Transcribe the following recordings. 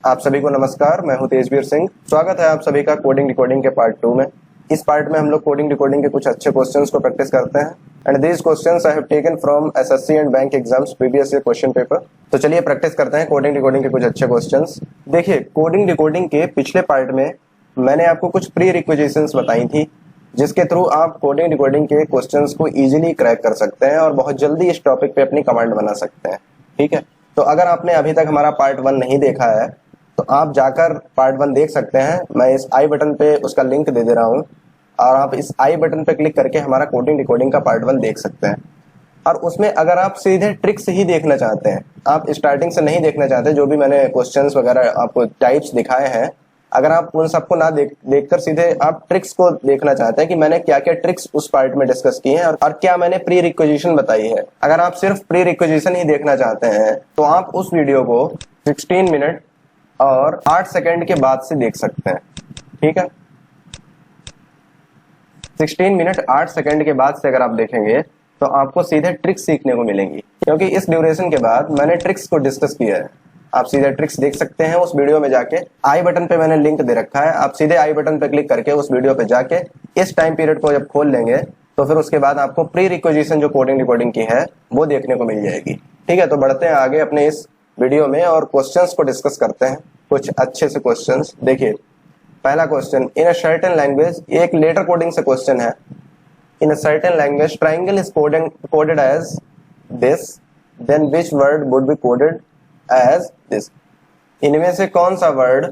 आप सभी को नमस्कार। मैं हूं तेजवीर सिंह। स्वागत है आप सभी का कोडिंग डिकोडिंग के पार्ट 2 में। इस पार्ट में हम लोग कोडिंग डिकोडिंग के कुछ अच्छे क्वेश्चंस को प्रैक्टिस करते हैं and these questions I have taken from SSC and bank exams previous year question paper. तो चलिए प्रैक्टिस करते हैं कोडिंग डिकोडिंग के कुछ अच्छे क्वेश्चंस। देखिए, कोडिंग डिकोडिंग के पिछले पार्ट में मैंने आपको कुछ प्री रिक्विजिशंस बताई थी जिसके थ्रू आप कोडिंग डिकोडिंग के क्वेश्चंस को इजीली क्रैक कर सकते हैं और बहुत जल्दी इस टॉपिक पे अपनी कमांड बना सकते हैं। ठीक है, तो अगर आपने अभी तक हमारा पार्ट 1 नहीं देखा है तो आप जाकर पार्ट 1 देख सकते हैं। मैं इस आई बटन पे उसका लिंक दे रहा हूं और आप इस आई बटन पे क्लिक करके हमारा कोडिंग डिकोडिंग का पार्ट 1 देख सकते हैं। और उसमें अगर आप सीधे ट्रिक्स ही देखना चाहते हैं, आप स्टार्टिंग से नहीं देखना चाहते, जो भी मैंने क्वेश्चंस वगैरह आपको टाइप्स दिखाए हैं, अगर आप उन सबको ना देखकर सीधे आप ट्रिक्स को देखना चाहते हैं कि मैंने क्या क्या ट्रिक्स उस पार्ट में डिस्कस किए हैं और क्या मैंने प्री रिक्विजिशन बताई है, अगर आप सिर्फ प्री रिक्विजिशन ही देखना चाहते हैं तो आप उस वीडियो को 16 मिनट और 8 सेकंड के बाद से देख सकते हैं। ठीक है, 16 मिनट 8 सेकंड के बाद से अगर आप देखेंगे तो आपको सीधे ट्रिक्स सीखने को मिलेंगी, क्योंकि इस ड्यूरेशन के बाद मैंने ट्रिक्स को डिस्कस किया है। आप सीधे ट्रिक्स देख सकते हैं उस वीडियो में जाके। आई बटन पे मैंने लिंक दे रखा है, आप सीधे आई बटन पे क्लिक करके उस वीडियो पे जाके इस टाइम पीरियड को जब खोल लेंगे तो फिर उसके बाद आपको प्री रिक्विजिशन जो कोडिंग डिकोडिंग की है वो देखने को मिल जाएगी। ठीक है, तो बढ़ते हैं आगे अपने इस वीडियो में और क्वेश्चंस को डिस्कस करते हैं, कुछ अच्छे से क्वेश्चंस। देखिए, पहला question, in a certain language, एक लेटर कोडिंग से क्वेश्चन है। In a certain language triangle is coded as this, then which word would be coded as this. इनमें से कौन सा वर्ड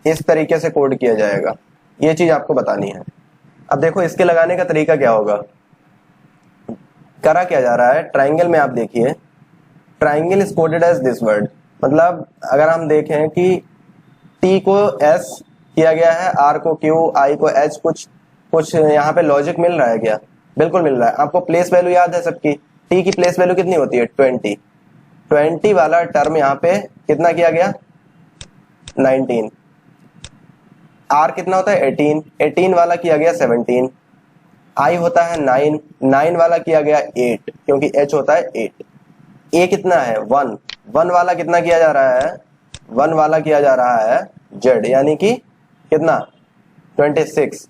इस तरीके से कोड किया जाएगा, ये चीज आपको बतानी है। अब देखो, इसके लगाने का तरीका क्या होगा। करा क्या जा रहा है, ट्रायंगल में आप देखिए, triangle is coded as this word, मतलब अगर हम देखें कि T को S किया गया है, R को Q, I को H, कुछ यहाँ पे लॉजिक मिल रहा है क्या? बिल्कुल मिल रहा है। आपको प्लेस वैल्यू याद है सबकी, T की प्लेस वैल्यू कितनी होती है? 20 वाला टर्म यहाँ पे कितना किया गया? 19। R कितना होता है? 18 वाला किया गया 17। I होता है 9 वाला किया गया 8, क्योंकि H होता है 8। A कितना है? 1 वाला कितना किया जा रहा है? 1 वाला किया जा रहा है Z, यानी कि कितना? 26।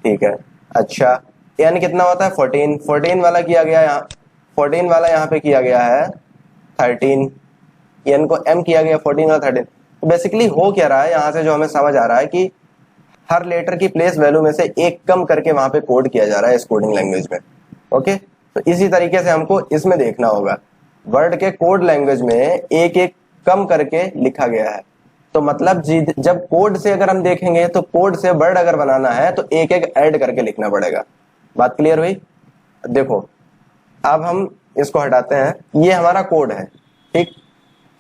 ठीक है, अच्छा, यानी कितना होता है? 14 वाला किया गया यहाँ, 14 वाला यहाँ पे किया गया है 13, n को m किया गया 14 और 13। तो बेसिकली हो क्या रहा है यहाँ से, जो हमें समझ आ रहा है कि हर लेटर की प्लेस वैल्यू में से एक कम करके वहां पे कोड किया जा रहा है इस कोडिंग लैंग्वेज में। ओके, तो इसी तरीके से हमको इसमें देखना होगा, वर्ड के कोड लैंग्वेज में एक एक कम करके लिखा गया है। तो मतलब जब कोड से अगर हम देखेंगे तो कोड से वर्ड अगर बनाना है तो एक एक ऐड करके लिखना पड़ेगा। बात क्लियर हुई? देखो, अब हम इसको हटाते हैं, ये हमारा कोड है। ठीक,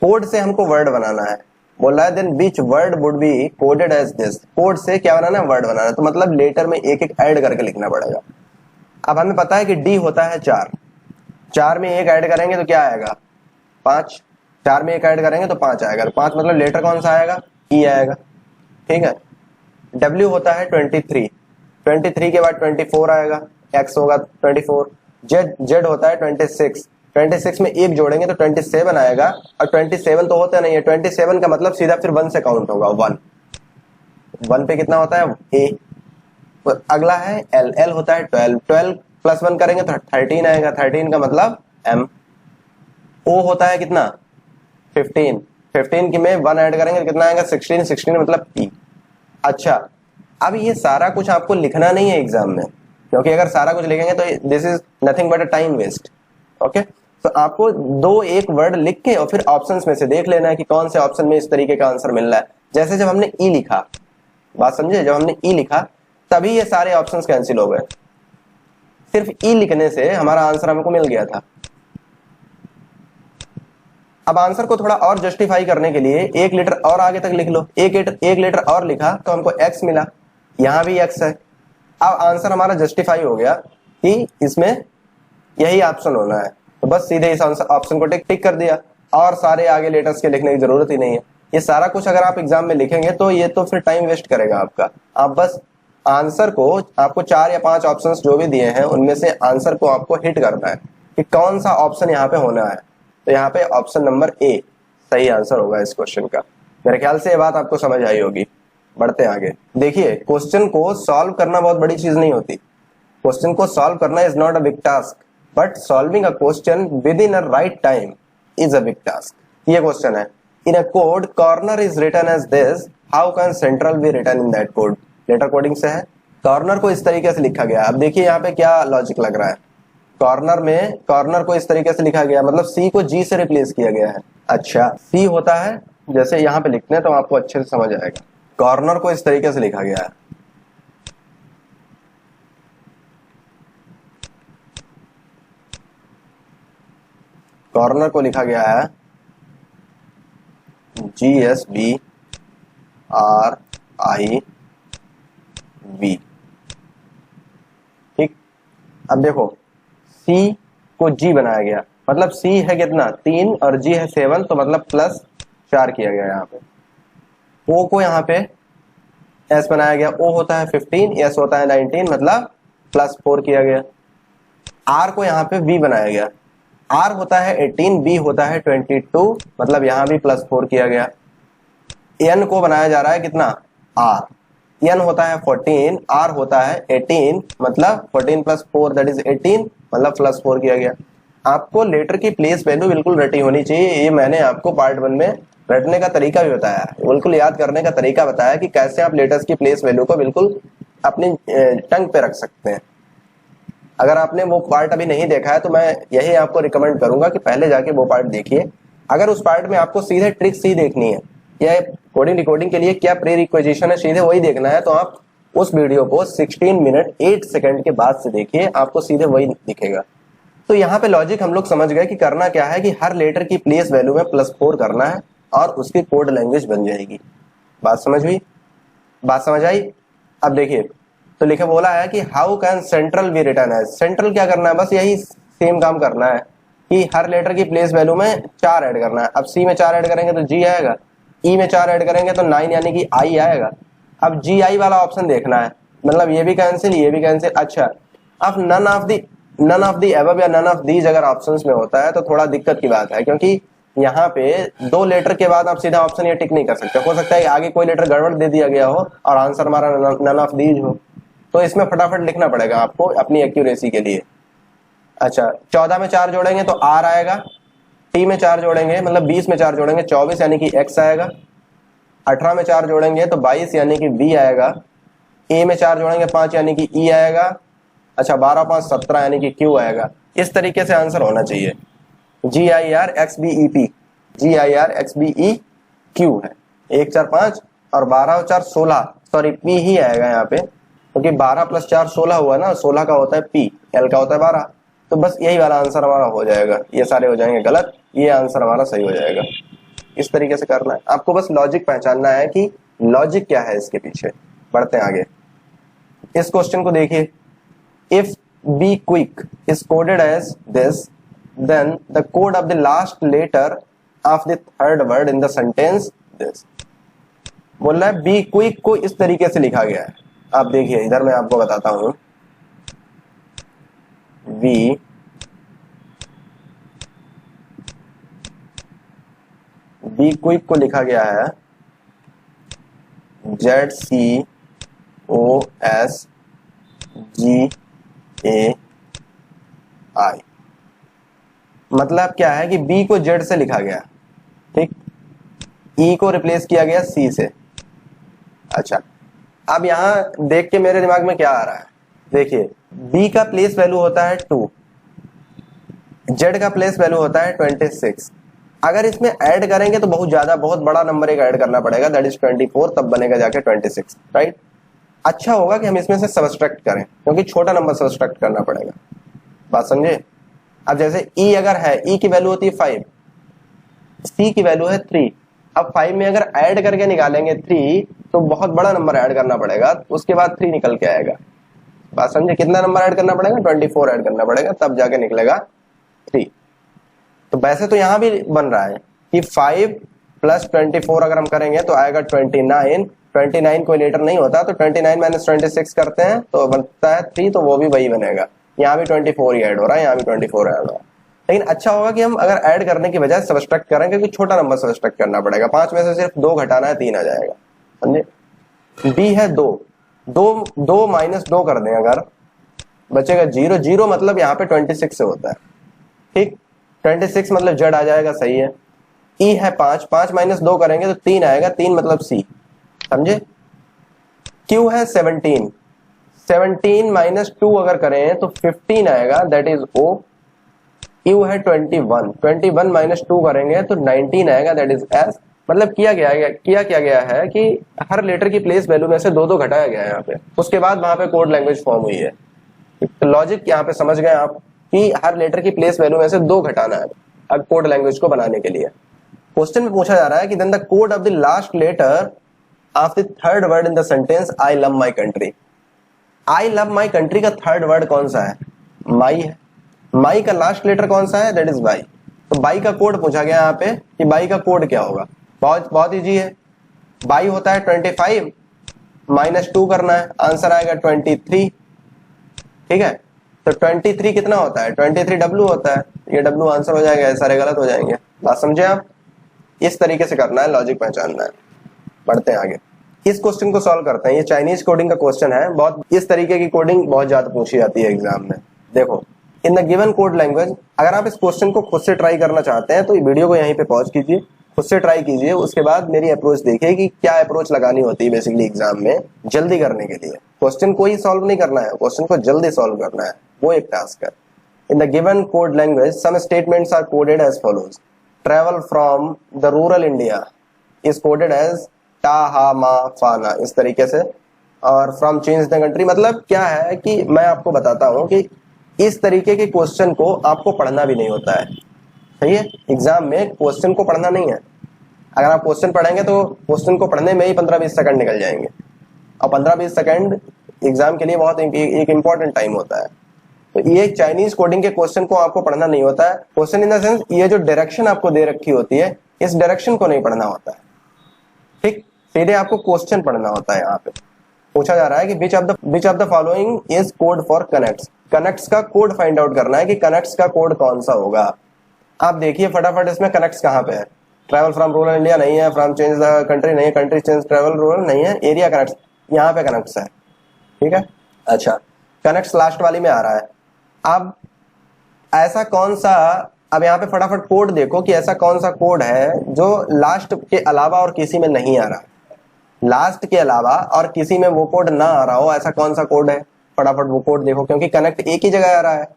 कोड से हमको वर्ड बनाना है, बोला है then which word would be coded as this. Code से क्या बनाना है? वर्ड बनाना है। तो मतलब लेटर में एक एक ऐड करके लिखना पड़ेगा। अब हमें पता है कि डी होता है 4 में एक ऐड करेंगे तो क्या आएगा? 5। 4 में एक ऐड करेंगे तो 5 आएगा। तो 5 मतलब लेटर कौन सा आएगा? ई आएगा। ठीक है, डब्ल्यू होता है 23 के बाद 24 आएगा, एक्स होगा 24। जेड होता है 26 में एक जोड़ेंगे तो 27 आएगा, और 27 तो होता नहीं है, 27 का मतलब सीधा फिर 1 से काउंट होगा। 1 पे कितना होता है? ए। तो अगला है एल होता है 12 प्लस 1 करेंगे तो 13 आएगा, 13 का मतलब एम। ओ होता है कितना? 15 की में 1 ऐड करेंगे तो कितना आएगा? 16 मतलब पी। अच्छा, अब ये सारा कुछ आपको लिखना नहीं है एग्जाम में, क्योंकि अगर सारा कुछ लिखेंगे तो this is nothing but a time waste. Okay, तो आपको 2-1 वर्ड लिख के और फिर ऑप्शंस में से देख लेना है कि कौन से ऑप्शन में इस तरीके का आंसर मिल रहा है। जैसे जब हमने ई लिखा, बात समझे, जब हमने ई लिखा तभी ये सारे ऑप्शंस कैंसिल हो गए। सिर्फ ई लिखने से हमारा आंसर हमको मिल गया था। अब आंसर को थोड़ा और जस्टिफाई करने के लिए 1 लीटर और आगे तक लिख लो। 1 लीटर और लिखा तो हमको एक्स मिला, यहां भी एक्स है। अब आंसर हमारा जस्टिफाई हो गया कि इसमें यही ऑप्शन होना है, तो बस सीधे इस ऑप्शन को टिक कर दिया, और सारे आगे लेटर्स के लिखने की जरूरत ही नहीं है। ये सारा कुछ अगर आप एग्जाम में लिखेंगे तो ये तो फिर टाइम वेस्ट करेगा आपका। आप बस आंसर को, आपको 4 या 5 ऑप्शंस जो भी दिए हैं उनमें से आंसर को आपको हिट करना है कि कौन सा ऑप्शन यहाँ पे होना है। तो यहाँ पे ऑप्शन नंबर ए सही आंसर होगा इस क्वेश्चन का। मेरे ख्याल से ये बात आपको समझ आई होगी। बढ़ते हैं आगे। देखिए, क्वेश्चन को सॉल्व करना बहुत बड़ी चीज नहीं होती। क्वेश्चन को सॉल्व करना is not a big task, but solving a question within a right time is a big task. ये क्वेश्चन है, in a code corner is written as this, how can central be written in that code. Letter coding से है, corner को इस तरीके से लिखा गया। अब देखिए यहाँ पे क्या लॉजिक लग रहा है। कॉर्नर में कॉर्नर को इस तरीके से लिखा गया, मतलब सी को जी से रिप्लेस किया गया है। अच्छा, सी होता है, जैसे यहाँ पे लिखते हैं तो आपको अच्छे से समझ आएगा। कॉर्नर को इस तरीके से लिखा गया है, कॉर्नर को लिखा गया है GSBRIV। ठीक, अब देखो C को G बनाया गया, मतलब C है कितना 3 और G है 7, तो मतलब +4 किया गया यहाँ पे। O को यहाँ पे S बनाया गया, O होता है 15, S होता है 19, मतलब +4 किया गया। R को यहाँ पे V बनाया गया, R होता है 18, B होता है 22, मतलब यहाँ भी +4 किया गया। N को बनाया जा रहा है कितना R, N होता है 14, R होता है 18, मतलब 14 + 4 दैट इज 18, मतलब +4 किया गया। आपको लेटर की प्लेस वैल्यू बिल्कुल रटी होनी चाहिए। ये मैंने आपको पार्ट 1 में रटने का तरीका भी बताया, बिल्कुल याद करने का तरीका बताया कि कैसे आप लेटर्स की प्लेस वैल्यू को बिल्कुल अपनी टंग पे रख सकते हैं। अगर आपने वो पार्ट अभी नहीं देखा है तो मैं यही आपको रिकमेंड करूंगा कि पहले जाके वो पार्ट देखिए। अगर उस पार्ट में आपको सीधे ट्रिक सी देखनी है, या कोडिंग रिकॉर्डिंग के लिए क्या प्री रिक्वेजिशन है, सीधे वही देखना है, तो आप उस वीडियो को 16 मिनट 8 सेकंड के बाद से देखिए, आपको सीधे वही दिखेगा। तो यहाँ पे लॉजिक हम लोग समझ गए कि करना क्या है कि हर लेटर की प्लेस वैल्यू में +4 करना है और उसकी कोड लैंग्वेज बन जाएगी। बात समझ हुई, बात समझ आई। अब देखिए, तो लिखे बोला है कि how can central be written as. Central क्या करना है, बस यही सेम काम करना है कि हर लेटर की प्लेस वैल्यू में 4 ऐड करना है। अब सी में 4 ऐड करेंगे तो जी आएगा, ई में 4 ऐड करेंगे तो 9 यानी कि आई आएगा। अब जी आई वाला ऑप्शन देखना है, मतलब ये भी कैंसिल, ये भी कैंसिल। अच्छा, अब नन ऑफ दी एबव या नन ऑफ दीज अगर ऑप्शंस में होता है तो थोड़ा दिक्कत की बात है, क्योंकि यहाँ पे 2 लेटर के बाद आप सीधा ऑप्शन ये टिक नहीं कर सकते। हो सकता है आगे कोई लेटर गड़बड़ दे दिया गया हो और आंसर हमारा नन ऑफ दीज हो, तो इसमें फटाफट लिखना पड़ेगा आपको अपनी एक्यूरेसी के लिए। अच्छा, 14 में 4 जोड़ेंगे तो R आएगा, T में 4 जोड़ेंगे मतलब 20 में 4 जोड़ेंगे 24 यानी कि X आएगा, 18 में 4 जोड़ेंगे तो 22 यानी कि V आएगा, A में 4 जोड़ेंगे 5 यानी कि E आएगा। अच्छा, 12 5 17 यानी कि Q आएगा। इस तरीके से आंसर होना चाहिए। GIRXBEP, GIRXBEQ है। 1 4 5 और 12 4 16, सॉरी P ही आएगा यहाँ पे, क्योंकि 12 + 4 16 हुआ ना, 16 का होता है P, L का होता है 12, तो बस यही वाला आंसर हमारा हो जाएगा। ये सारे हो जाएंगे गलत, ये आंसर हमारा सही हो जाएगा। इस तरीके से करना है आपको, बस लॉजिक पहचानना है कि लॉजिक क्या है इसके पीछे। बढ़ते हैं आगे। इस क्वेश्चन को देखिए, if be quick is coded as this, then the code of the last letter of the third word in the sentence this। बोल रहा है बी क्विक को इस तरीके से लिखा गया है। आप देखिए इधर मैं आपको बताता हूं, बी क्विक को लिखा गया है ZCOSGAI। मतलब क्या है कि बी को जेड से लिखा गया, ठीक, ई को रिप्लेस किया गया सी से। अच्छा, अब यहां देख के मेरे दिमाग में क्या आ रहा है, देखिए बी का प्लेस वैल्यू होता है 2, जेड का प्लेस वैल्यू होता है 26। अगर इसमें ऐड करेंगे तो बहुत बड़ा नंबर एक ऐड करना पड़ेगा, दैट इज 24, तब बनेगा जाके 26, राइट। अच्छा होगा कि हम इसमें से सबट्रैक्ट करें, क्योंकि छोटा नंबर सबट्रैक्ट करना पड़ेगा। बात समझे। अब जैसे ई अगर है, ई की वैल्यू होती है 5, सी की वैल्यू है 3। अब 5 में अगर ऐड करके निकालेंगे 3 तो बहुत बड़ा नंबर ऐड करना पड़ेगा, उसके बाद 3 निकल के आएगा। बात समझे, कितना नंबर ऐड करना पड़ेगा, 24 ऐड करना पड़ेगा, तब जाके निकलेगा 3। तो वैसे तो यहां भी बन रहा है कि 5 + 24 अगर हम करेंगे तो आएगा 29। 29 कोई लेटर नहीं होता, तो 29 - 26 करते हैं तो बनता है 3, तो वो भी वही बनेगा। यहाँ भी 24 ही ऐड हो रहा है, यहाँ भी 24 ऐड हो रहा है। लेकिन अच्छा होगा कि हम अगर ऐड करने की बजाय सब्सट्रैक्ट करें, क्योंकि छोटा नंबर सब्सट्रैक्ट करना पड़ेगा। 5 में से सिर्फ 2 घटाना है, 3 आ जाएगा, समझे। बी है 2, 2 माइनस 2 कर दें अगर, बचेगा 0, 0 मतलब यहाँ पे 26 से होता है, ठीक। 26 मतलब जेड आ जाएगा, सही है। ई है 5, 5 माइनस 2 करेंगे तो 3 आएगा, 3 मतलब सी, समझे। क्यू है 17, 17 माइनस 2 अगर करें तो 15 आएगा, दैट इज ओ। यू है 21, 21 माइनस 2 करेंगे तो 19 आएगा, दैट इज एस। मतलब क्या गया है कि हर लेटर की प्लेस वैल्यू में से 2 घटाया गया है यहाँ पे, उसके बाद वहां पे कोड लैंग्वेज फॉर्म हुई है। तो लॉजिक यहाँ पे समझ गए आप कि हर लेटर की प्लेस वैल्यू में से 2 घटाना है अब कोड लैंग्वेज को बनाने के लिए। क्वेश्चन में पूछा जा रहा है कि then the code of the last letter of the third word in the sentence I love my country. I love my country का थर्ड वर्ड कौन सा है? माई है। माई का लास्ट लेटर कौन सा है? That is by. तो बाई का कोड पूछा गया यहाँ पे कि बाई का कोड क्या होगा। बहुत बहुत इजी है। बाई होता है 25 माइनस 2 करना है, आंसर आएगा 23, ठीक है। तो 23 कितना होता है? 23 डब्ल्यू होता है, ये डब्ल्यू आंसर हो जाएगा, ये सारे गलत हो जाएंगे। बात समझे आप? इस तरीके से करना है, लॉजिक पहचानना है। बढ़ते हैं आगे, इस क्वेश्चन को सॉल्व करते हैं। ये चाइनीज कोडिंग का क्वेश्चन है, बहुत इस तरीके की कोडिंग बहुत ज्यादा पूछी जाती है एग्जाम में। देखो, इन द गिवन कोड लैंग्वेज, अगर आप इस क्वेश्चन को खुद से ट्राई करना चाहते हैं तो वीडियो को यहीं पे पॉज कीजिए, खुद से ट्राई कीजिए, उसके बाद मेरी अप्रोच देखिए कि क्या अप्रोच लगानी होती है बेसिकली एग्जाम में जल्दी करने के लिए। क्वेश्चन को ही सॉल्व नहीं करना है, क्वेश्चन को जल्दी सॉल्व करना है, वो एक टास्क है। In the given code language some statements are coded as follows. Travel from the rural India is coded as टा हा मा फा ना, इस तरीके से। और फ्रॉम चेंज द कंट्री, मतलब क्या है कि मैं आपको बताता हूं कि इस तरीके के क्वेश्चन को आपको पढ़ना भी नहीं होता है, सही है। एग्जाम में क्वेश्चन को पढ़ना नहीं है। अगर आप क्वेश्चन पढ़ेंगे तो क्वेश्चन को पढ़ने में ही 15-20 सेकंड निकल जाएंगे, और 15-20 सेकंड एग्जाम के लिए बहुत एक इंपॉर्टेंट टाइम होता है। तो ये चाइनीज कोडिंग के क्वेश्चन को आपको पढ़ना नहीं होता है। क्वेश्चन इन द सेंस, ये जो डायरेक्शन आपको दे रखी होती है, इस डायरेक्शन को नहीं पढ़ना होता है, ठीक। सीधे आपको क्वेश्चन पढ़ना होता है। यहाँ पे पूछा जा रहा है कि which of the following is code for connects. Connects का कोड फाइंड आउट करना है कि कनेक्ट्स का कोड कौन सा होगा। आप देखिए फटाफट, इसमें कनेक्ट्स कहाँ पे है? ट्रैवल फ्रॉम रूरल इंडिया नहीं है, फ्रॉम चेंज द कंट्री नहीं है, कंट्री चेंज ट्रैवल रूरल नहीं है, एरिया कनेक्ट्स, यहाँ पे कनेक्ट्स है, ठीक है। अच्छा, कनेक्ट्स लास्ट वाली में आ रहा है। अब ऐसा कौन सा, अब यहाँ पे फटाफट कोड देखो कि ऐसा कौन सा कोड है जो लास्ट के अलावा और किसी में नहीं आ रहा है। लास्ट के अलावा और किसी में वो कोड ना आ रहा हो, ऐसा कौन सा कोड है? फटाफट वो कोड देखो, क्योंकि कनेक्ट एक ही जगह आ रहा है,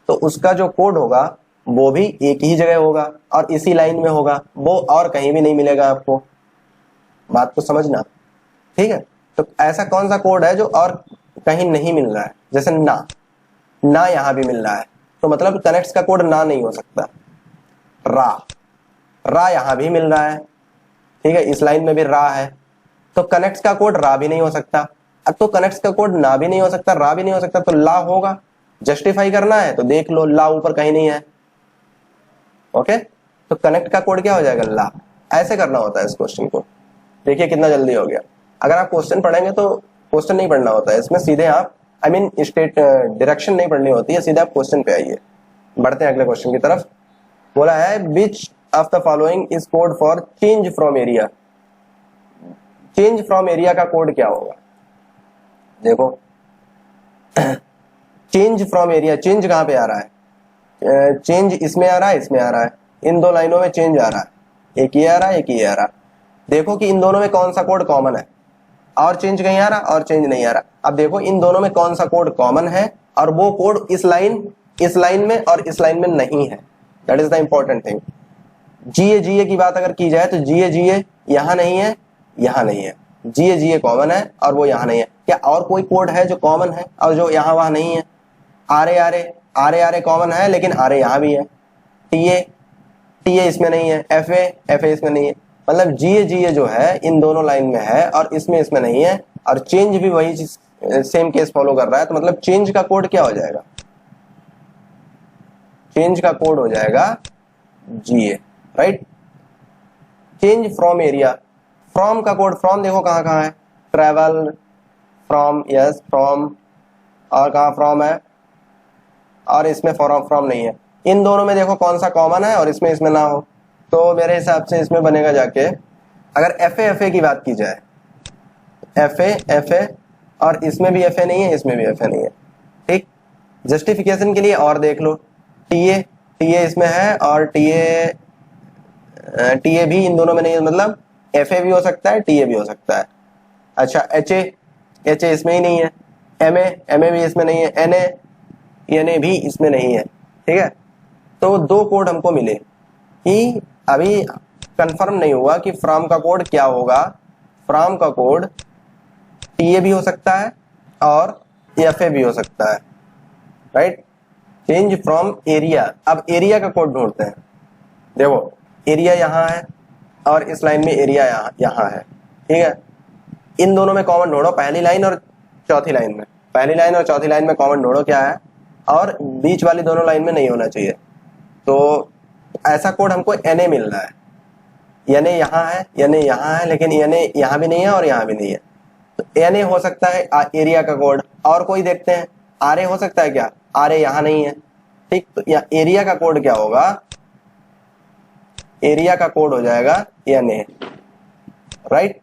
तो उसका जो कोड होगा वो भी एक ही जगह होगा और इसी लाइन में होगा, वो और कहीं भी नहीं मिलेगा आपको। बात को समझना, ठीक है। तो ऐसा कौन सा कोड है जो और कहीं नहीं मिल रहा है? जैसे ना यहां भी मिल रहा है, तो मतलब कनेक्ट्स का कोड ना नहीं हो सकता। रा यहां भी मिल रहा है, ठीक है, इस लाइन में भी रा है, तो कनेक्ट्स का कोड रा भी नहीं हो सकता। अब तो कनेक्ट्स का कोड ना भी नहीं हो सकता, रा भी नहीं हो सकता, तो ला होगा। जस्टिफाई करना है तो देख लो, ला ऊपर कहीं नहीं है, ओके। तो कनेक्ट का कोड क्या हो जाएगा? ला। ऐसे करना होता है इस क्वेश्चन को। देखिए कितना जल्दी हो गया। अगर आप क्वेश्चन पढ़ेंगे तो क्वेश्चन नहीं पढ़ना होता है इसमें, सीधे आप स्टेट डायरेक्शन नहीं पढ़नी होती है, सीधे आप क्वेश्चन पे आइए। बढ़ते हैं अगले क्वेश्चन की तरफ। बोला है विच of the following is code for change from area. Change from area का कोड क्या होगा? देखो चेंज फ्रॉम एरिया, चेंज कहां पे आ रहा है? चेंज इसमें आ रहा है, इसमें आ रहा है, इन दो लाइनों में चेंज आ रहा है, एक ये आ रहा है, एक ये आ रहा है। देखो कि इन दोनों में कौन सा कोड कॉमन है, और चेंज कहीं आ रहा और चेंज नहीं आ रहा। अब देखो इन दोनों में कौन सा कोड कॉमन है और वो कोड इस लाइन में और इस लाइन में नहीं है। That is the important thing. GA की बात अगर की जाए तो जीए यहां नहीं है, यहां नहीं है, जीए कॉमन है और वो यहां नहीं है। क्या और कोई कोड है जो कॉमन है और जो यहां वहां नहीं है? आरे कॉमन है, लेकिन आरे यहां भी है। टीए इसमें नहीं है, एफए इसमें नहीं है। मतलब जीए जो है इन दोनों लाइन में है और इसमें नहीं है, और चेंज भी वही सेम केस फॉलो कर रहा है। तो मतलब चेंज का कोड क्या हो जाएगा? चेंज का कोड हो जाएगा GA, right. Change from area, from का कोड, फ्रॉम देखो कहां कहां है? ट्रेवल फ्रॉम, यस फ्रॉम, और कहां फ्रॉम है? और इसमें फ्रॉम नहीं है। इन दोनों में देखो कौन सा कॉमन है और इसमें ना हो, तो मेरे हिसाब से इसमें बनेगा जाके, अगर एफ ए की बात की जाए, एफ ए और इसमें भी एफ ए नहीं है, इसमें भी एफ ए नहीं है, ठीक। जस्टिफिकेशन के लिए और देख लो, टी ए इसमें है और टी ए भी इन दोनों में नहीं है, मतलब एफ ए भी हो सकता है, टी ए भी हो सकता है। अच्छा एच ए इसमें ही नहीं है, एम ए भी इसमें नहीं है, एन ए भी इसमें नहीं है, ठीक है। तो दो कोड हमको मिले कि अभी कंफर्म नहीं हुआ कि फ्रॉम का कोड क्या होगा। फ्रॉम का कोड टी ए भी हो सकता है और एफ ए भी हो सकता है, राइट। चेंज फ्रॉम एरिया, अब एरिया का कोड ढूंढते हैं। देखो एरिया यहाँ है और इस लाइन में एरिया यहाँ है, ठीक है। इन दोनों में कॉमन ढूंढो, पहली लाइन और चौथी लाइन में, पहली लाइन और चौथी लाइन में कॉमन ढूंढो क्या है, और बीच वाली दोनों लाइन में नहीं होना चाहिए। तो ऐसा कोड हमको एन ए मिल रहा है, एन ए यहाँ है, एन ए यहाँ है, लेकिन एन ए यहाँ भी नहीं है और यहाँ भी नहीं है। तो एन ए हो सकता है एरिया का कोड। और कोई देखते हैं, आर ए हो सकता है क्या, आर ए यहाँ नहीं है, ठीक। तो एरिया का कोड क्या होगा, एरिया का कोड हो जाएगा एन ए, राइट।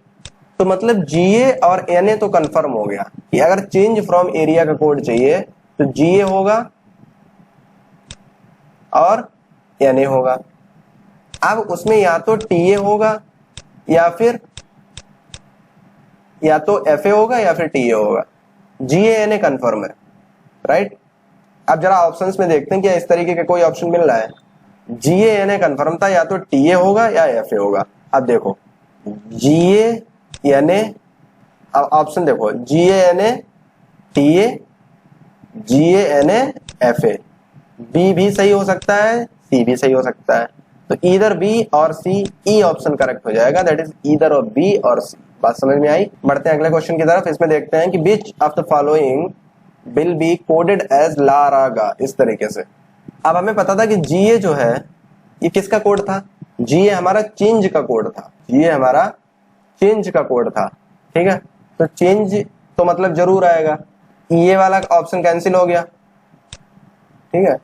तो मतलब जीए और एन ए तो कंफर्म हो गया कि अगर चेंज फ्रॉम एरिया का कोड चाहिए तो जीए होगा और एन ए होगा। अब उसमें या तो टीए होगा या फिर या तो एफ ए होगा या फिर टीए होगा। जीए एन ए कंफर्म है, राइट। अब जरा ऑप्शंस में देखते हैं क्या इस तरीके का कोई ऑप्शन मिल रहा है। जीए एन ए कंफर्म था, या तो टीए होगा या एफ ए होगा। अब देखो जीए एन ए, अब ऑप्शन देखो GA N A TA, GA N A F A, B भी सही हो सकता है, सी भी सही हो सकता है। तो ईदर बी और सी, ई ऑप्शन करेक्ट हो जाएगा, that is either of B और सी। बात समझ में आई। बढ़ते हैं अगले क्वेश्चन की तरफ। इसमें देखते हैं कि which of the following will be coded as ला रागा, इस तरीके से। अब हमें पता था कि जीए जो है ये किसका कोड था, जीए हमारा चेंज का कोड था, जीए हमारा चेंज का कोड था, ठीक है। तो चेंज तो मतलब जरूर आएगा, ये वाला ऑप्शन कैंसिल हो गया, ठीक है,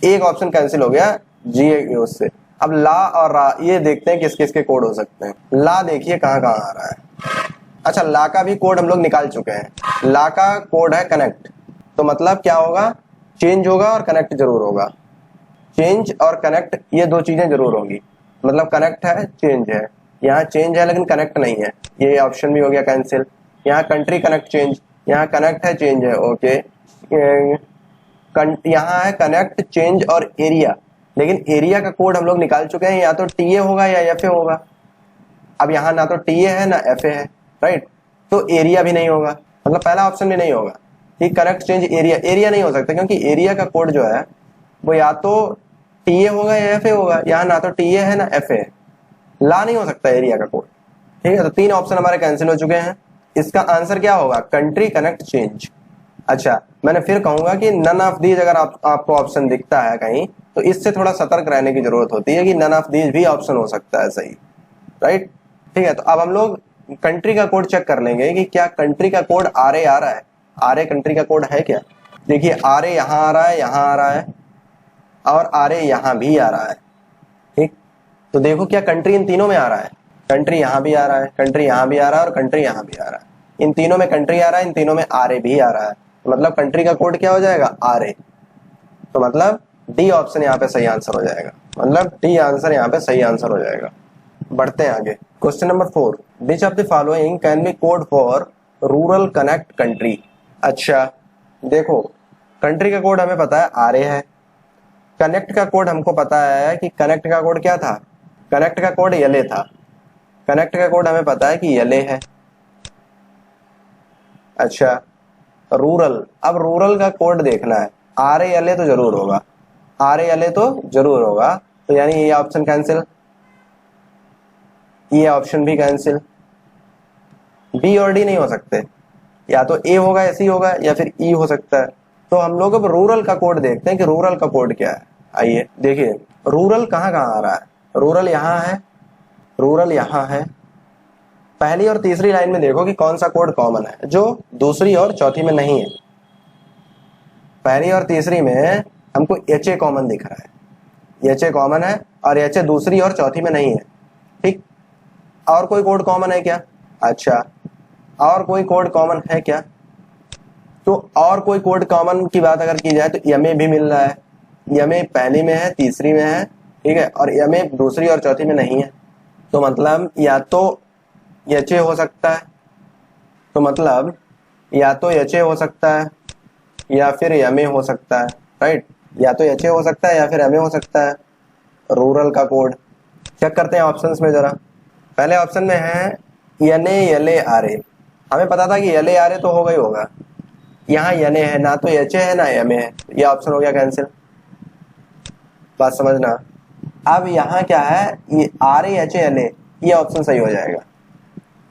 एक ऑप्शन कैंसिल हो गया जीए उससे। अब ला और रा, ये देखते हैं किस किस के कोड हो सकते हैं। ला देखिए कहाँ कहाँ आ रहा है। अच्छा ला का भी कोड हम लोग निकाल चुके हैं। ला का कोड है कनेक्ट, तो मतलब क्या होगा, चेंज होगा और कनेक्ट जरूर होगा। चेंज और कनेक्ट ये दो चीजें जरूर होंगी, मतलब कनेक्ट है चेंज है, यहाँ चेंज है लेकिन कनेक्ट नहीं है, ये ऑप्शन भी हो गया कैंसिल। यहाँ कंट्री कनेक्ट चेंज, यहाँ कनेक्ट है चेंज है, ओके। यहाँ है कनेक्ट चेंज और एरिया, लेकिन एरिया का कोड हम लोग निकाल चुके हैं, या तो टीए होगा या एफ ए होगा। अब यहाँ ना तो टीए है ना एफ ए है, राइट। तो एरिया भी नहीं होगा, मतलब पहला ऑप्शन भी नहीं होगा कि कनेक्ट चेंज एरिया, एरिया नहीं हो सकता क्योंकि एरिया का कोड जो है वो या तो टीए होगा या एफ ए होगा। यहाँ ना तो टीए है ना एफ ए है, ला नहीं हो सकता एरिया का कोड, ठीक है। तो तीन ऑप्शन हमारे कैंसिल हो चुके हैं। इसका आंसर क्या होगा, कंट्री कनेक्ट चेंज। अच्छा मैंने फिर कहूंगा कि नन ऑफ दीज अगर आपको ऑप्शन दिखता है कहीं, तो इससे थोड़ा सतर्क रहने की जरूरत होती है कि नन ऑफ दीज भी ऑप्शन हो सकता है सही, राइट, ठीक है। तो अब हम लोग कंट्री का कोड चेक कर लेंगे कि क्या कंट्री का कोड आर ए आ रहा है, आर ए कंट्री का कोड है क्या। देखिए आर ए यहाँ आ रहा है, यहाँ आ रहा है और आर ए यहाँ भी आ रहा है, ठीक। तो देखो क्या कंट्री इन तीनों में आ रहा है, कंट्री यहाँ भी आ रहा है, कंट्री यहाँ भी आ रहा है और कंट्री यहाँ भी आ रहा है। इन तीनों में कंट्री आ रहा है, इन तीनों में आर ए भी आ रहा है, मतलब कंट्री का कोड क्या हो जाएगा, आर ए। तो मतलब डी ऑप्शन यहाँ पे सही आंसर हो जाएगा, मतलब डी आंसर यहाँ पे सही आंसर हो जाएगा। बढ़ते हैं आगे। Question number 4, which of the following can be code for rural connect country. अच्छा देखो कंट्री का कोड हमें पता है आर ए है, कनेक्ट का कोड हमको पता है कि कनेक्ट का कोड क्या था, कनेक्ट का कोड एलए था, कनेक्ट का कोड हमें पता है कि एलए है। अच्छा रूरल, अब रूरल का कोड देखना है, आर ए एल ए तो जरूर होगा, आर ए एल ए तो जरूर होगा, तो यानी ये ऑप्शन कैंसिल, ये ऑप्शन भी कैंसिल। बी और डी नहीं हो सकते, या तो ए होगा या सी होगा या फिर ई हो सकता है। तो हम लोग अब रूरल का कोड देखते हैं कि रूरल का कोड क्या है। आइए देखिए रूरल कहाँ कहाँ आ रहा है, रूरल यहाँ है, रूरल यहाँ है। पहली और तीसरी लाइन में देखो कि कौन सा कोड कॉमन है जो दूसरी और चौथी में नहीं है। पहली और तीसरी में हमको एच ए कॉमन दिख रहा है, एच ए कॉमन है और एच ए दूसरी और चौथी में नहीं है, ठीक। और कोई कोड कॉमन है क्या? अच्छा, और कोई कोड कॉमन है क्या? तो और कोई कोड कॉमन की बात अगर की जाए तो एम ए भी मिल रहा है, एम ए पहली में है, तीसरी में है, ठीक है, और एम ए दूसरी और चौथी में नहीं है। तो मतलब या तो एच ए हो सकता है, तो मतलब या तो एच ए हो सकता है या फिर एम ए हो सकता है, राइट। या तो एच ए हो सकता है या फिर एम ए हो सकता है। रूरल का कोड चेक करते हैं ऑप्शंस में जरा। पहले ऑप्शन में है N A L A R A. हमें पता था कि एल ए आर ए तो होगा ही होगा, यहाँ एन ए है, ना तो एच ए है ना एम ए है, ये ऑप्शन हो गया कैंसिल। बात समझना। अब यहाँ क्या है, ये R A H A L A, ये ऑप्शन सही हो जाएगा,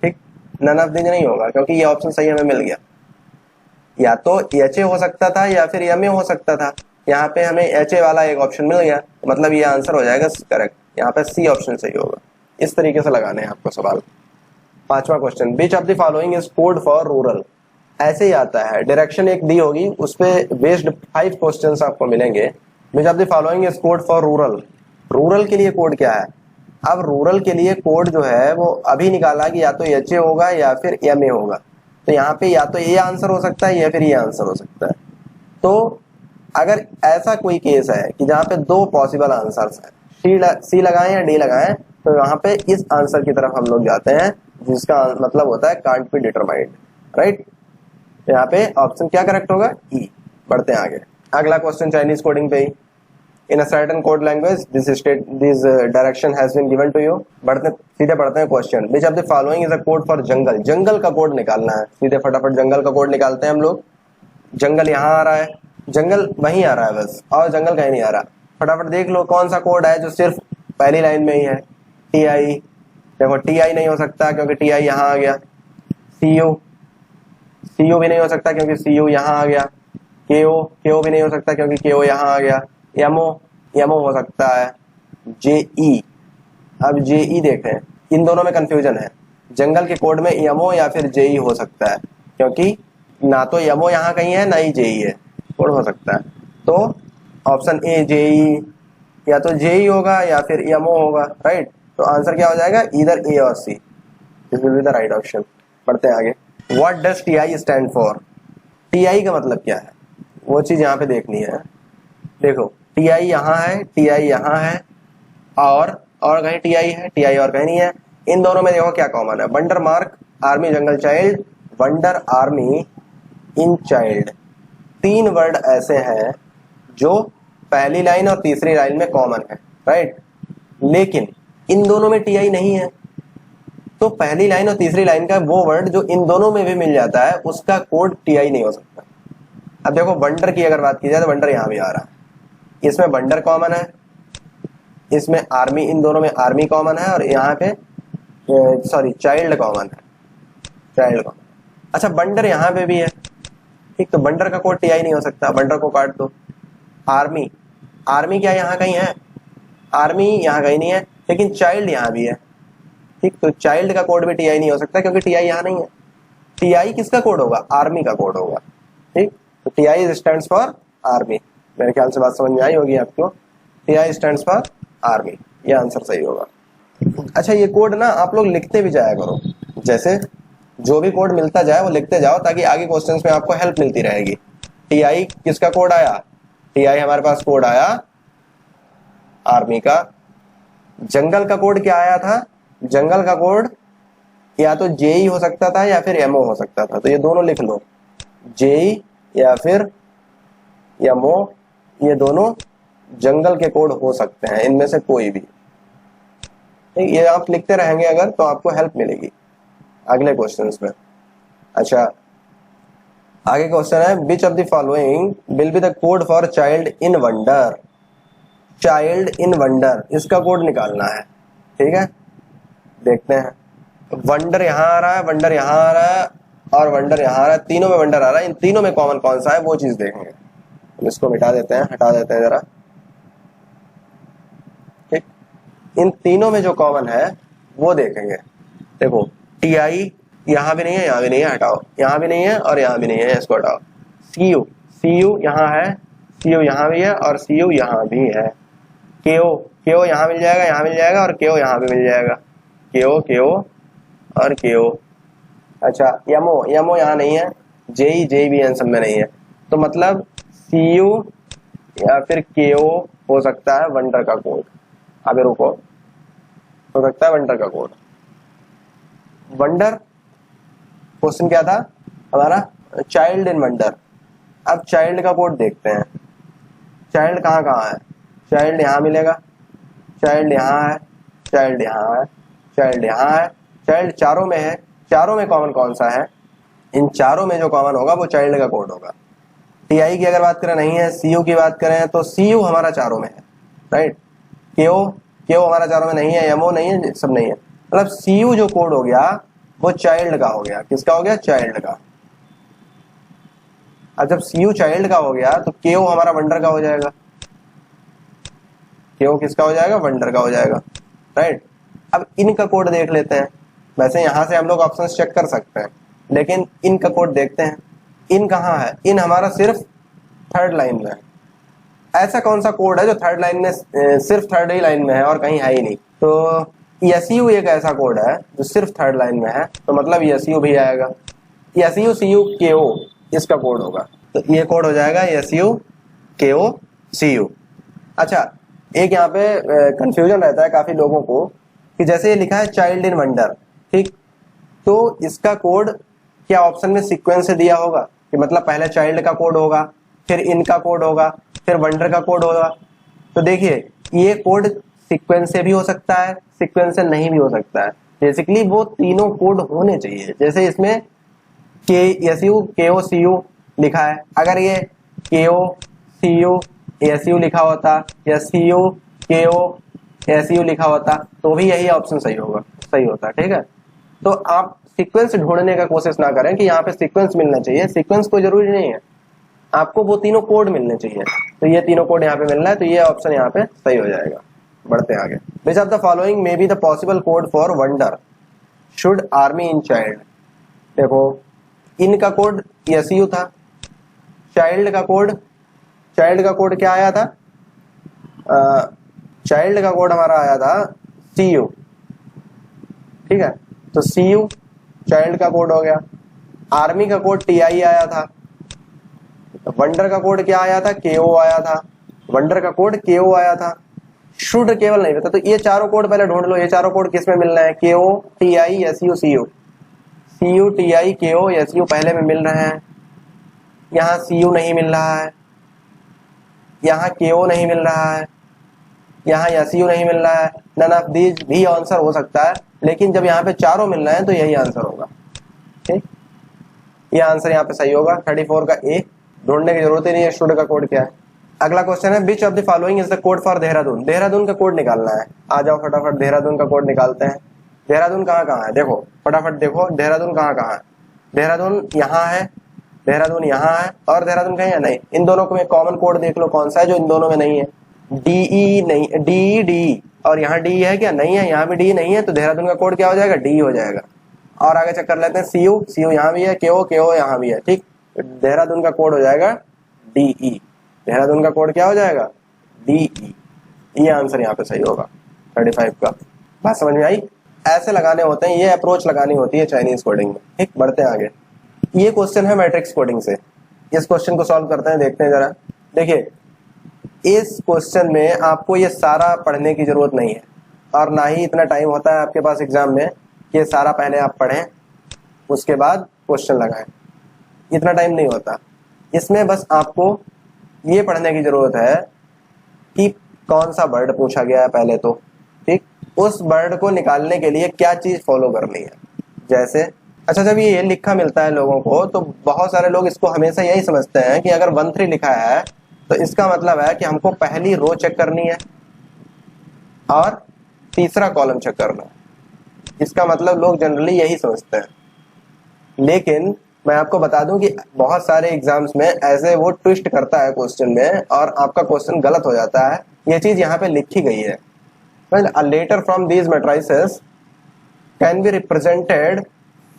ठीक। नन ऑफ दिस नहीं होगा क्योंकि ये ऑप्शन सही हमें मिल गया। या तो एच ए हो सकता था या फिर एम ए हो सकता था, यहाँ पे हमें एच ए वाला एक ऑप्शन मिल गया, मतलब ये आंसर हो जाएगा करेक्ट। यहाँ पे सी ऑप्शन सही होगा। इस तरीके से लगाने हैं आपको सवाल। पांचवा question, which of the following is code for rural. ऐसे ही आता है, डायरेक्शन एक दी होगी, उस पे बेस्ड 5 क्वेश्चंस आपको मिलेंगे। विच of the following is code for rural. Rural के लिए कोड क्या है? अब रूरल के लिए कोड जो है वो अभी निकाला कि या तो एच ए होगा या फिर एम ए होगा। तो यहाँ पे या तो ये आंसर हो सकता है या फिर ये आंसर हो सकता है। तो अगर ऐसा कोई केस है कि जहाँ पे 2 पॉसिबल आंसर्स हैं, सी लगाएं या डी लगाएं, तो यहाँ पे इस आंसर की तरफ हम लोग जाते हैं जिसका मतलब होता है कांट बी डिटरमाइंड, राइट। यहाँ पे ऑप्शन क्या करेक्ट होगा? ई। बढ़ते हैं आगे। अगला क्वेश्चन चाइनीज कोडिंग पे ही। In a certain code language this direction has been given to you. सीधे पढ़ते हैं question. Which of the following is a code for jungle. Jungle का कोड निकालना है, सीधे फटाफट जंगल का कोड निकालते हैं हम लोग। जंगल यहाँ आ रहा है, जंगल वहीं आ रहा है बस, और जंगल कहीं नहीं आ रहा। फटाफट देख लो कौन सा कोड है जो सिर्फ पहली लाइन में ही है। टी आई, देखो टी आई नहीं हो सकता क्योंकि टी आई यहाँ आ गया। सी यू, सी यू भी नहीं हो सकता क्योंकि सी यू यहाँ आ गया। के ओ भी नहीं हो सकता क्योंकि के ओ यहाँ आ गया। एमओ हो सकता है। जे ई, अब जे ई देखें, इन दोनों में कंफ्यूजन है। जंगल के कोड में एमओ या फिर जे ई हो सकता है, क्योंकि ना तो एमओ यहाँ कहीं है ना ही जे ई है, कोड हो सकता है। तो ऑप्शन ए जे ई, या तो जे ई होगा या फिर एमओ होगा, राइट। तो आंसर क्या हो जाएगा? ईदर ए और C, this will be the right option. बढ़ते हैं आगे। What does T I stand for. T I का मतलब क्या है, वो चीज यहाँ पे देखनी है। देखो टी आई यहाँ है, टी आई यहाँ है, और कहीं टी आई है, टी आई और कहीं नहीं है। इन दोनों में देखो क्या कॉमन है। Wonder mark, army jungle child, wonder army in child. 3 word ऐसे हैं जो पहली लाइन और तीसरी लाइन में कॉमन है, राइट। लेकिन इन दोनों में टी आई नहीं है, तो पहली लाइन और तीसरी लाइन का वो वर्ड जो इन दोनों में भी मिल जाता है उसका कोड टी आई नहीं हो सकता। अब देखो वंडर की अगर बात की जाए तो वंडर यहाँ भी आ रहा है, इसमें वंडर कॉमन है, इसमें आर्मी, इन दोनों में आर्मी कॉमन है, और यहाँ पे सॉरी चाइल्ड कॉमन है, चाइल्ड कॉमन। अच्छा वंडर यहाँ पे भी है, ठीक। तो वंडर का कोड टी आई नहीं हो सकता, वंडर को काट दो। आर्मी, आर्मी क्या यहाँ कहीं है? आर्मी यहाँ कहीं नहीं है, लेकिन चाइल्ड यहाँ भी है, ठीक। तो चाइल्ड का कोड भी टी आई नहीं हो सकता क्योंकि टी आई यहाँ नहीं है। टी आई किसका कोड होगा? आर्मी का कोड होगा, ठीक। तो T I stands for army. मेरे ख्याल से बात समझ में आई होगी आपको। T I stands for army, ये आंसर सही होगा। अच्छा ये कोड ना आप लोग लिखते भी जाया करो, जैसे जो भी कोड मिलता जाए वो लिखते जाओ, ताकि आगे क्वेश्चंस में आपको हेल्प मिलती रहेगी। टी आई किसका कोड आया? टी आई हमारे पास कोड आया आर्मी का। जंगल का कोड क्या आया था? जंगल का कोड या तो जेई हो सकता था या फिर एमओ हो सकता था, तो ये दोनों लिख लो, जेई या फिर एमओ, ये दोनों जंगल के कोड हो सकते हैं, इनमें से कोई भी। ये आप लिखते रहेंगे अगर तो आपको हेल्प मिलेगी अगले क्वेश्चंस में। अच्छा आगे क्वेश्चन है, विच of the following will be the code for child in wonder. Child in wonder, इसका कोड निकालना है, ठीक है। देखते हैं। वंडर यहाँ आ रहा है, वंडर यहाँ आ रहा है, और वंडर यहाँ आ रहा है, तीनों में वंडर आ रहा है। इन तीनों में कॉमन कौन सा है वो चीज देखेंगे। हम इसको मिटा देते हैं, हटा देते हैं जरा, ठीक। इन तीनों में जो कॉमन है वो देखेंगे। देखो टी आई यहाँ भी नहीं है, यहाँ भी नहीं है, हटाओ। यहाँ भी नहीं है और यहाँ भी नहीं है, इसको हटाओ। सी यू यहाँ है, CU यहाँ भी है और CU यहाँ भी है। KO यहाँ मिल जाएगा, यहाँ मिल जाएगा और KO यहाँ भी मिल जाएगा। KO और KO। अच्छा MO यहाँ नहीं है, JE सब में नहीं है, तो मतलब CU या फिर KO हो सकता है वंडर का कोड। अबे रुको, हो सकता है वंडर का कोड। वंडर क्वेश्चन क्या था हमारा, चाइल्ड इन वंडर। अब चाइल्ड का कोड देखते हैं। चाइल्ड कहाँ कहाँ है, चाइल्ड यहाँ मिलेगा, चाइल्ड यहाँ है, चाइल्ड यहाँ है, चाइल्ड यहाँ है, चाइल्ड चारों में है। चारों में कॉमन कौन सा है, इन चारों में जो कॉमन होगा वो चाइल्ड का कोड होगा। TI की अगर बात करें नहीं है, CU की बात करें तो CU हमारा चारों में है, राइट। KO हमारा चारों में नहीं है, MO नहीं है, सब नहीं है, मतलब CU जो कोड हो गया वो चाइल्ड का हो गया। किसका हो गया, चाइल्ड का। अब जब CU चाइल्ड का हो गया तो KO हमारा वंडर का हो जाएगा। KO किसका हो जाएगा, वंडर का हो जाएगा, राइट। अब इनका कोड देख लेते हैं। वैसे यहां से हम लोग ऑप्शन चेक कर सकते हैं, लेकिन इनका कोड देखते हैं। इन कहाँ है, इन हमारा सिर्फ थर्ड लाइन में है। ऐसा कौन सा कोड है जो थर्ड लाइन में, सिर्फ थर्ड ही लाइन में है और कहीं है ही नहीं। तो SU एक ऐसा कोड है जो सिर्फ थर्ड लाइन में है, तो मतलब SU भी आएगा। SU CU KO इसका कोड होगा, तो ये कोड हो जाएगा SU KO CU। अच्छा, एक यहाँ पे कंफ्यूजन रहता है काफी लोगों को कि जैसे ये लिखा है चाइल्ड इन वंडर, ठीक, तो इसका कोड क्या ऑप्शन में सीक्वेंस से दिया होगा कि मतलब पहले चाइल्ड का कोड होगा, फिर इनका कोड होगा, फिर वंडर का कोड होगा। तो देखिए ये कोड सीक्वेंस से भी हो सकता है, सीक्वेंस से नहीं भी हो सकता है। बेसिकली वो तीनों कोड होने चाहिए। जैसे इसमें SU KO CU लिखा है, अगर ये KO CU SU लिखा होता या CU KO SU लिखा होता तो भी यही ऑप्शन सही होता, ठीक है। तो आप सीक्वेंस ढूंढने का कोशिश ना करें कि यहाँ पे सीक्वेंस मिलना चाहिए, सीक्वेंस कोई जरूरी नहीं है, आपको वो तीनों कोड मिलने चाहिए। तो ये तीनों कोड यहाँ पे मिलना है, तो ये ऑप्शन यहाँ पे सही हो जाएगा। बढ़ते हैं आगे। विच of the following may be the possible code for wonder should army in child. देखो इनका कोड SU था, चाइल्ड का कोड क्या आया था, चाइल्ड का कोड हमारा आया था CU, ठीक है। तो CU चाइल्ड का कोड हो गया। आर्मी का कोड TI आया था। वंडर का कोड क्या आया था, KO आया था। वंडर का कोड KO आया था। शुड केवल नहीं पता, तो ये चारों कोड पहले ढूंढ लो। ये चारों कोड किस में मिलना है, KO TI SU CU। CU TI KO SU पहले में मिल रहे हैं, यहाँ CU नहीं मिल रहा है, यहाँ KO नहीं मिल रहा है, यहाँ SU नहीं मिल रहा है। नन ऑफ दीज भी आंसर हो सकता है, लेकिन जब यहाँ पे चारों मिल रहे हैं तो यही आंसर होगा, ठीक। ये आंसर यहाँ पे सही होगा। 34 का A, ढूंढने की जरूरत ही नहीं है शुड का कोड क्या है। अगला क्वेश्चन है विच of the following is the code for Dehradun. Dehradun का कोड निकालना है। आ जाओ फटाफट देहरादून का कोड निकालते हैं। देहरादून कहाँ कहाँ है, देखो फटाफट देखो देहरादून कहाँ कहाँ है। देहरादून यहाँ है, देहरादून यहाँ है, और देहरादून कहीं है नहीं। इन दोनों को में कॉमन कोड देख लो कौन सा है जो इन दोनों में नहीं है। DE नहीं, DE और यहाँ D है क्या, नहीं है, यहाँ भी D नहीं है, तो देहरादून का कोड क्या हो जाएगा, D हो जाएगा। और आगे चेक कर लेते हैं CU यहाँ भी है, KO यहाँ भी है, ठीक। देहरादून का कोड हो जाएगा DE। देहरादून का कोड क्या हो जाएगा, DE। ये आंसर यहाँ पे सही होगा 35 का। बात समझ में आई। ऐसे लगाने होते हैं, ये अप्रोच लगानी होती है चाइनीज कोडिंग में, ठीक। बढ़ते हैं आगे। ये क्वेश्चन है मैट्रिक्स कोडिंग से। इस क्वेश्चन को सॉल्व करते हैं, देखते हैं जरा। देखिए इस क्वेश्चन में आपको ये सारा पढ़ने की जरूरत नहीं है, और ना ही इतना टाइम होता है आपके पास एग्जाम में कि ये सारा पहले आप पढ़ें उसके बाद क्वेश्चन लगाएं। इतना टाइम नहीं होता। इसमें बस आपको ये पढ़ने की जरूरत है कि कौन सा वर्ड पूछा गया है पहले तो, ठीक। उस वर्ड को निकालने के लिए क्या चीज फॉलो करनी है। जैसे अच्छा, जब ये लिखा मिलता है लोगों को तो बहुत सारे लोग इसको हमेशा यही समझते हैं कि अगर 1 3 लिखा है तो इसका मतलब है कि हमको पहली रो चेक करनी है और तीसरा कॉलम चेक करना है। इसका मतलब लोग जनरली यही समझते हैं, लेकिन मैं आपको बता दूं कि बहुत सारे एग्जाम्स में ऐसे वो ट्विस्ट करता है क्वेश्चन में और आपका क्वेश्चन गलत हो जाता है। ये चीज यहाँ पे लिखी गई है। A letter from these matrices can be represented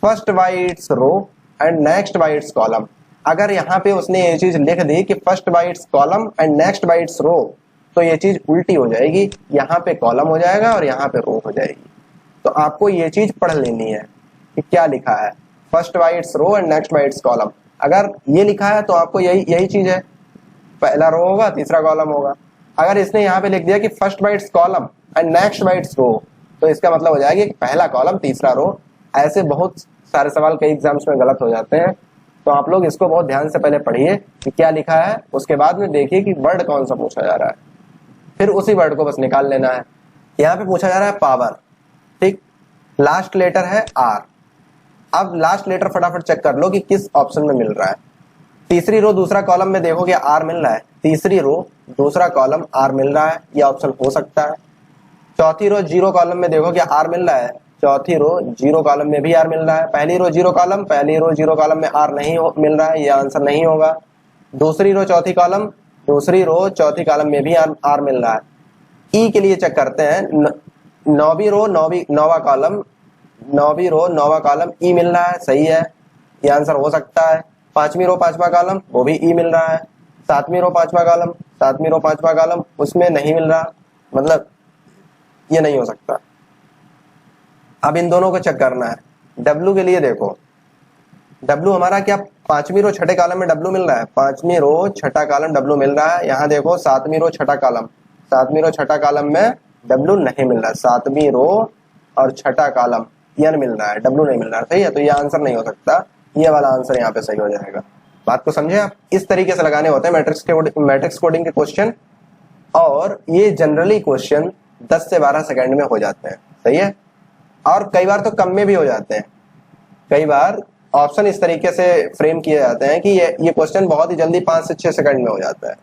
first by its row and next by its column। अगर यहाँ पे उसने ये चीज लिख दी कि first by its column and next by its row, तो ये चीज उल्टी हो जाएगी, यहाँ पे कॉलम हो जाएगा और यहाँ पे रो हो जाएगी। तो आपको ये चीज पढ़ लेनी है कि क्या लिखा है, first by its row and next by its column. अगर ये लिखा है तो आपको यही चीज है, पहला रो होगा तीसरा कॉलम होगा। अगर इसने यहाँ पे लिख दिया कि first by its column and next by its row, तो इसका मतलब हो जाएगा कि पहला कॉलम तीसरा रो। ऐसे बहुत सारे सवाल कई एग्जाम्स में गलत हो जाते हैं, तो आप लोग इसको बहुत ध्यान से पहले पढ़िए कि क्या लिखा है, उसके बाद में देखिए कि वर्ड कौन सा पूछा जा रहा है, फिर उसी वर्ड को बस निकाल लेना है। यहाँ पे पूछा जा रहा है पावर, ठीक, लास्ट लेटर है आर। अब लास्ट लेटर फटाफट चेक कर लो कि किस ऑप्शन में मिल रहा है। तीसरी रो दूसरा कॉलम में देखोगे आर मिल रहा है, तीसरी रो दूसरा कॉलम आर मिल रहा है, यह ऑप्शन हो सकता है। चौथी रो जीरो कॉलम में देखोगे आर मिल रहा है, चौथी रो जीरो कॉलम में भी आर मिल रहा है। पहली रो जीरो कॉलम में आर नहीं मिल रहा है, यह आंसर नहीं होगा। दूसरी रो चौथी कॉलम में भी आर मिल रहा है। ई के लिए चेक करते हैं, नौवीं रो नौवा कॉलम ई मिल रहा है, सही है, ये आंसर हो सकता है। पांचवी रो पांचवा कॉलम वो भी ई मिल रहा है। सातवीं रो पांचवा कॉलम उसमें नहीं मिल रहा, मतलब ये नहीं हो सकता। अब इन दोनों को चेक करना है। डब्ल्यू के लिए देखो, डब्ल्यू हमारा क्या, पांचवी रो छठे कॉलम में डब्ल्यू मिल रहा है, पांचवी रो छठा कॉलम डब्ल्यू मिल रहा है। यहाँ देखो सातवीं रो छठा कॉलम में डब्ल्यू नहीं मिल रहा है, सातवीं रो और छठा कॉलम एन मिल रहा है, डब्ल्यू नहीं मिल रहा है, सही है। तो ये आंसर नहीं हो सकता, ये वाला आंसर यहाँ पे सही हो जाएगा। बात को समझे आप? इस तरीके से लगाने होते हैं मैट्रिक्स कोडिंग के क्वेश्चन, और ये जनरली क्वेश्चन 10 से 12 सेकंड में हो जाते हैं, सही है। और कई बार तो कम में भी हो जाते हैं। कई बार ऑप्शन इस तरीके से फ्रेम किए जाते हैं कि ये क्वेश्चन बहुत ही जल्दी 5 से 6 सेकंड में हो जाता है।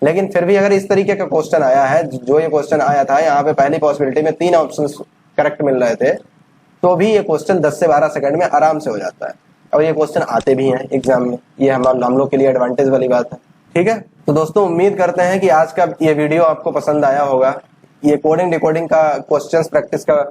लेकिन फिर भी अगर इस तरीके का क्वेश्चन आया है, जो ये क्वेश्चन आया था, यहाँ पे पहली पॉसिबिलिटी में 3 ऑप्शन करेक्ट मिल रहे थे, तो भी ये क्वेश्चन 10 से 12 सेकंड में आराम से हो जाता है। और ये क्वेश्चन आते भी हैं एग्जाम में, ये हम लोग के लिए एडवांटेज वाली बात है, ठीक है। तो दोस्तों उम्मीद करते हैं कि आज का ये वीडियो आपको पसंद आया होगा। ये कोडिंग डिकोडिंग का क्वेश्चंस प्रैक्टिस का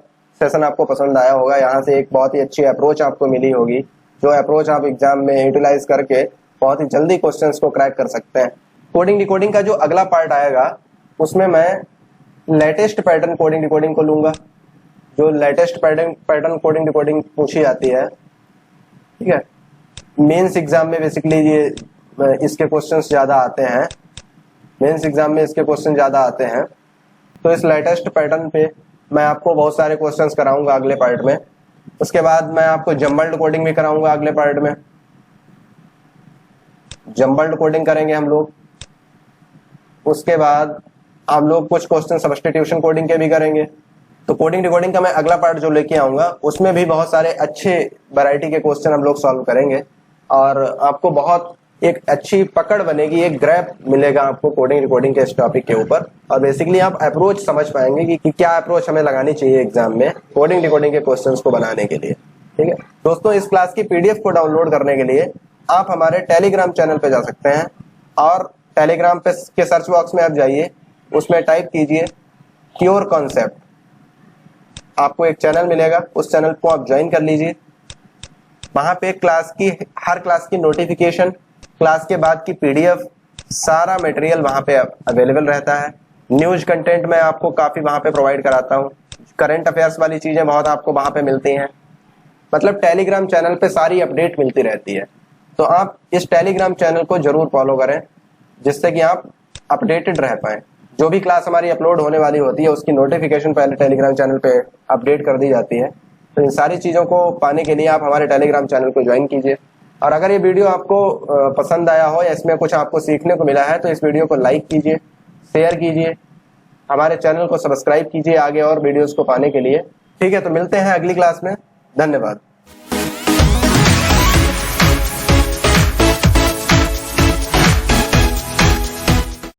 सेशन आपको पसंद आया होगा। यहाँ से एक बहुत ही अच्छी अप्रोच आपको मिली होगी, जो अप्रोच आप एग्जाम में यूटिलाइज करके बहुत ही जल्दी क्वेश्चंस को क्रैक कर सकते हैं। कोडिंग डिकोडिंग का जो अगला पार्ट आएगा, उसमें मैं लेटेस्ट पैटर्न कोडिंग डिकोडिंग को लूंगा। जो लेटेस्ट पैटर्न कोडिंग डिकोडिंग पूछी जाती है, ठीक है, मेंस एग्जाम में बेसिकली ये इसके क्वेश्चंस ज्यादा आते हैं, तो इस लेटेस्ट पैटर्न पे मैं आपको बहुत सारे क्वेश्चंस कराऊंगा अगले पार्ट में। उसके बाद मैं आपको जम्बल्ड कोडिंग भी कराऊंगा अगले पार्ट में, जम्बल्ड कोडिंग करेंगे हम लोग। उसके बाद हम लोग कुछ क्वेश्चन सब्स्टिट्यूशन कोडिंग के भी करेंगे। तो कोडिंग डिकोडिंग का मैं अगला पार्ट जो लेके आऊंगा, उसमें भी बहुत सारे अच्छे वैरायटी के क्वेश्चन हम लोग सॉल्व करेंगे, और आपको बहुत एक अच्छी पकड़ बनेगी, एक ग्रैप मिलेगा आपको कोडिंग डिकोडिंग के इस टॉपिक के ऊपर, और बेसिकली आप अप्रोच समझ पाएंगे कि क्या अप्रोच हमें लगानी चाहिए एग्जाम में कोडिंग डिकोडिंग के क्वेश्चंस को बनाने के लिए, ठीक है। दोस्तों इस क्लास की पीडीएफ को डाउनलोड करने के लिए आप हमारे टेलीग्राम चैनल पे जा सकते हैं, और टेलीग्राम पे के सर्च बॉक्स में आप जाइए, उसमें टाइप कीजिए प्योर कॉन्सेप्ट, आपको एक चैनल मिलेगा, उस चैनल को आप ज्वाइन कर लीजिए। वहां पे हर क्लास की नोटिफिकेशन, क्लास के बाद की पीडीएफ, सारा मटेरियल वहां पे अवेलेबल रहता है। न्यूज कंटेंट मैं आपको काफी वहां पे प्रोवाइड कराता हूँ, करंट अफेयर्स वाली चीजें बहुत आपको वहां पे मिलती हैं। मतलब टेलीग्राम चैनल पे सारी अपडेट मिलती रहती है। तो आप इस टेलीग्राम चैनल को जरूर फॉलो करें, जिससे कि आप अपडेटेड रह पाए। जो भी क्लास हमारी अपलोड होने वाली होती है, उसकी नोटिफिकेशन पहले टेलीग्राम चैनल पे अपडेट कर दी जाती है। तो इन सारी चीजों को पाने के लिए आप हमारे टेलीग्राम चैनल को ज्वाइन कीजिए। और अगर ये वीडियो आपको पसंद आया हो या इसमें कुछ आपको सीखने को मिला है, तो इस वीडियो को लाइक कीजिए, शेयर कीजिए, हमारे चैनल को सब्सक्राइब कीजिए आगे और वीडियोस को पाने के लिए, ठीक है। तो मिलते हैं अगली क्लास में, धन्यवाद।